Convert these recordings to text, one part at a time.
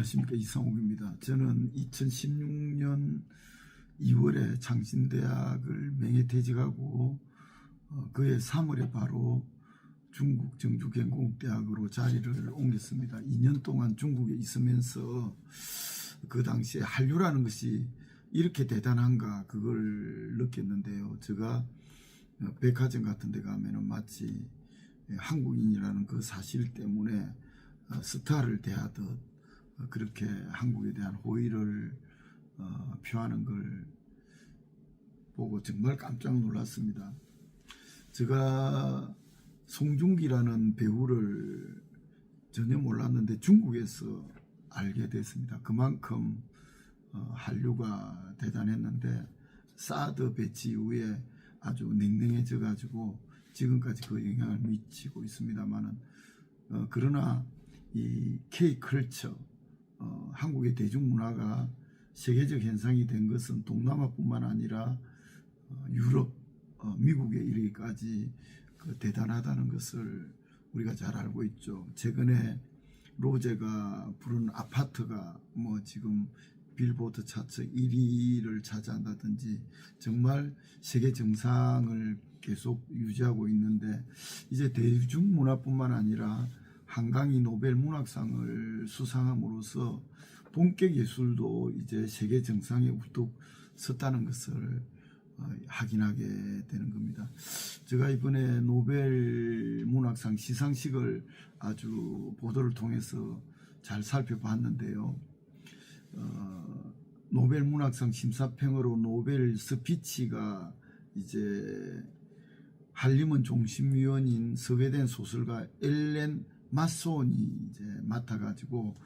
안녕하십니까, 이상욱입니다. 저는 2016년 2월에 창신대학을 명예퇴직하고 그해 3월에 바로 중국 정주경공대학으로 자리를 옮겼습니다. 2년 동안 중국에 있으면서 그 당시에 한류라는 것이 이렇게 대단한가 그걸 느꼈는데요. 제가 백화점 같은 데 가면은 마치 한국인이라는 그 사실 때문에 스타를 대하듯 그렇게 한국에 대한 호의를 표하는 걸 보고 정말 깜짝 놀랐습니다. 제가 송중기라는 배우를 전혀 몰랐는데 중국에서 알게 됐습니다. 그만큼 한류가 대단했는데 사드 배치 이후에 아주 냉랭해져 가지고 지금까지 그 영향을 미치고 있습니다만은 그러나 이 K컬처 한국의 대중문화가 세계적 현상이 된 것은 동남아뿐만 아니라 유럽, 미국에 이르기까지 대단하다는 것을 우리가 잘 알고 있죠. 최근에 로제가 부른 아파트가 뭐 지금 빌보드 차트 1위를 차지한다든지 정말 세계 정상을 계속 유지하고 있는데 이제 대중문화뿐만 아니라 한강이 노벨 문학상을 수상함으로써 본격 예술도 이제 세계 정상에 우뚝 섰다는 것을 확인하게 되는 겁니다. 제가 이번에 노벨 문학상 시상식을 아주 보도를 통해서 잘 살펴봤는데요. 노벨 문학상 심사평으로 노벨 스피치가 이제 한림은 종심위원인 스웨덴 소설가 엘렌 마손이 이제 맡아가지고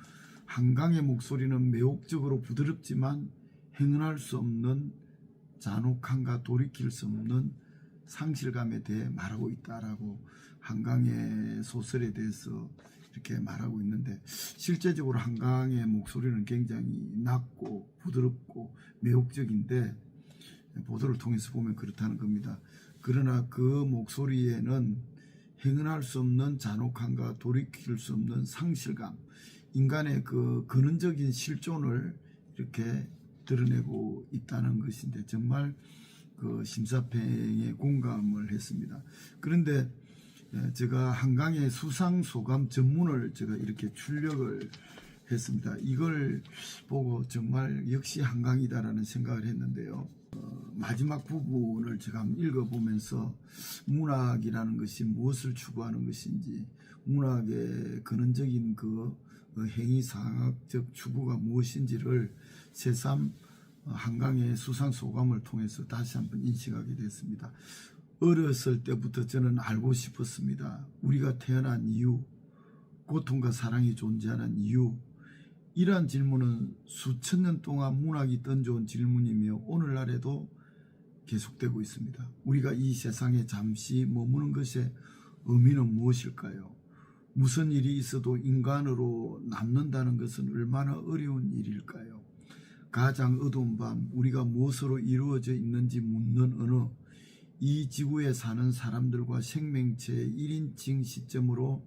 한강의 목소리는 매혹적으로 부드럽지만 행운할 수 없는 잔혹함과 돌이킬 수 없는 상실감에 대해 말하고 있다라고 한강의 소설에 대해서 이렇게 말하고 있는데 실제적으로 한강의 목소리는 굉장히 낮고 부드럽고 매혹적인데 보도를 통해서 보면 그렇다는 겁니다. 그러나 그 목소리에는 행운할 수 없는 잔혹함과 돌이킬 수 없는 상실감, 인간의 그 근원적인 실존을 이렇게 드러내고 있다는 것인데 정말 그 심사평에 공감을 했습니다. 그런데 제가 한강의 수상소감 전문을 제가 이렇게 출력을 했습니다. 이걸 보고 정말 역시 한강이다라는 생각을 했는데요. 마지막 부분을 제가 한번 읽어보면서 문학이라는 것이 무엇을 추구하는 것인지, 문학의 근원적인 그 행위상학적 추구가 무엇인지를 새삼 한강의 수상소감을 통해서 다시 한번 인식하게 됐습니다. 어렸을 때부터 저는 알고 싶었습니다. 우리가 태어난 이유, 고통과 사랑이 존재하는 이유, 이러한 질문은 수천 년 동안 문학이 던져온 질문이며 오늘날에도 계속되고 있습니다. 우리가 이 세상에 잠시 머무는 것의 의미는 무엇일까요? 무슨 일이 있어도 인간으로 남는다는 것은 얼마나 어려운 일일까요? 가장 어두운 밤 우리가 무엇으로 이루어져 있는지 묻는 언어, 이 지구에 사는 사람들과 생명체의 1인칭 시점으로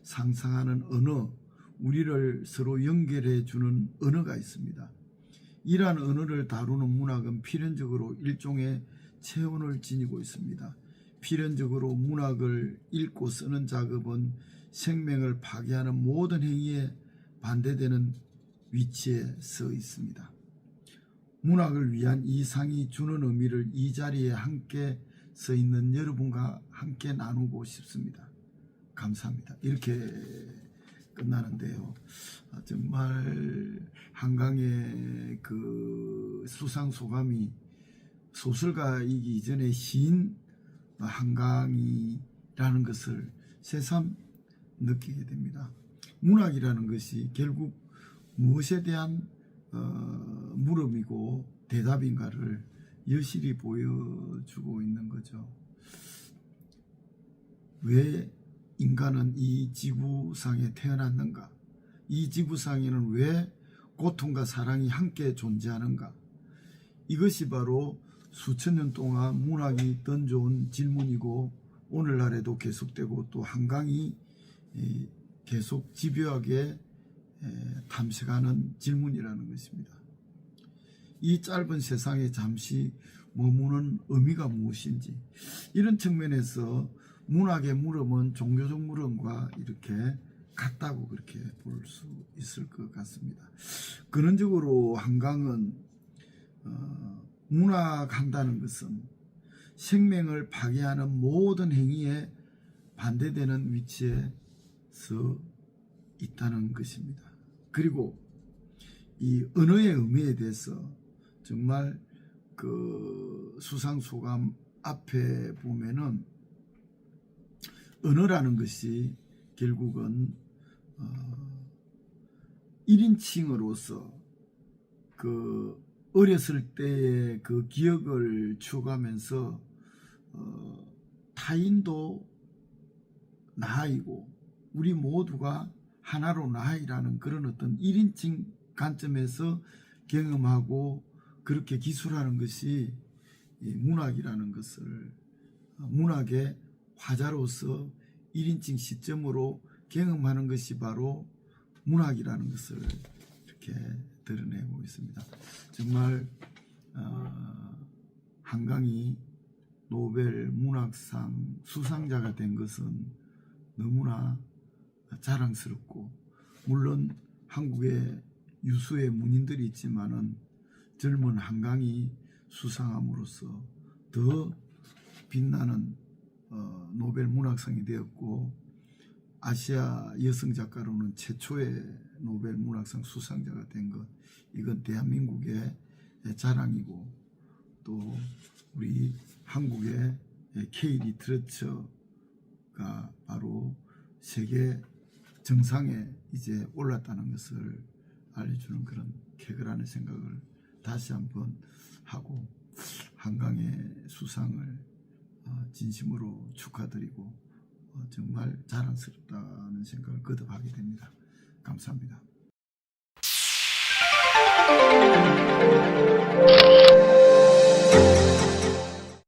상상하는 언어, 우리를 서로 연결해 주는 언어가 있습니다. 이러한 언어를 다루는 문학은 필연적으로 일종의 체온을 지니고 있습니다. 필연적으로 문학을 읽고 쓰는 작업은 생명을 파괴하는 모든 행위에 반대되는 위치에 서 있습니다. 문학을 위한 이 상이 주는 의미를 이 자리에 함께 서 있는 여러분과 함께 나누고 싶습니다. 감사합니다. 이렇게 끝나는데요. 정말 한강의 그 수상소감이 소설가이기 이전에 시인 한강이라는 것을 새삼 느끼게 됩니다. 문학이라는 것이 결국 무엇에 대한 물음이고 대답인가를 여실히 보여주고 있는 거죠. 왜 인간은 이 지구상에 태어났는가? 이 지구상에는 왜 고통과 사랑이 함께 존재하는가? 이것이 바로 수천 년 동안 문학이 던져온 질문이고 오늘날에도 계속되고 또 한강이 계속 집요하게 탐색하는 질문이라는 것입니다. 이 짧은 세상에 잠시 머무는 의미가 무엇인지, 이런 측면에서 문학의 물음은 종교적 물음과 이렇게 같다고 그렇게 볼 수 있을 것 같습니다. 근원적으로 한강은 문학한다는 것은 생명을 파괴하는 모든 행위에 반대되는 위치에 서 있다는 것입니다. 그리고 이 언어의 의미에 대해서 정말 그 수상소감 앞에 보면은 언어라는 것이 결국은 1인칭으로서 그 어렸을 때의 그 기억을 추억하면서 타인도 나이고 우리 모두가 하나로 나이라는 그런 어떤 1인칭 관점에서 경험하고 그렇게 기술하는 것이 문학이라는 것을, 문학의 화자로서 1인칭 시점으로 경험하는 것이 바로 문학이라는 것을 이렇게 드러내고 있습니다. 정말 한강이 노벨 문학상 수상자가 된 것은 너무나 자랑스럽고, 물론 한국에 유수의 문인들이 있지만은 젊은 한강이 수상함으로써 더 빛나는 노벨 문학상이 되었고, 아시아 여성 작가로는 최초의 노벨 문학상 수상자가 된 것, 이건 대한민국의 자랑이고, 또 우리 한국의 K 리터처가 바로 세계 정상에 이제 올랐다는 것을 알려주는 그런 쾌거라는 생각을 다시 한번 하고, 한강의 수상을 진심으로 축하드리고 정말 자랑스럽다는 생각을 거듭하게 됩니다. 감사합니다.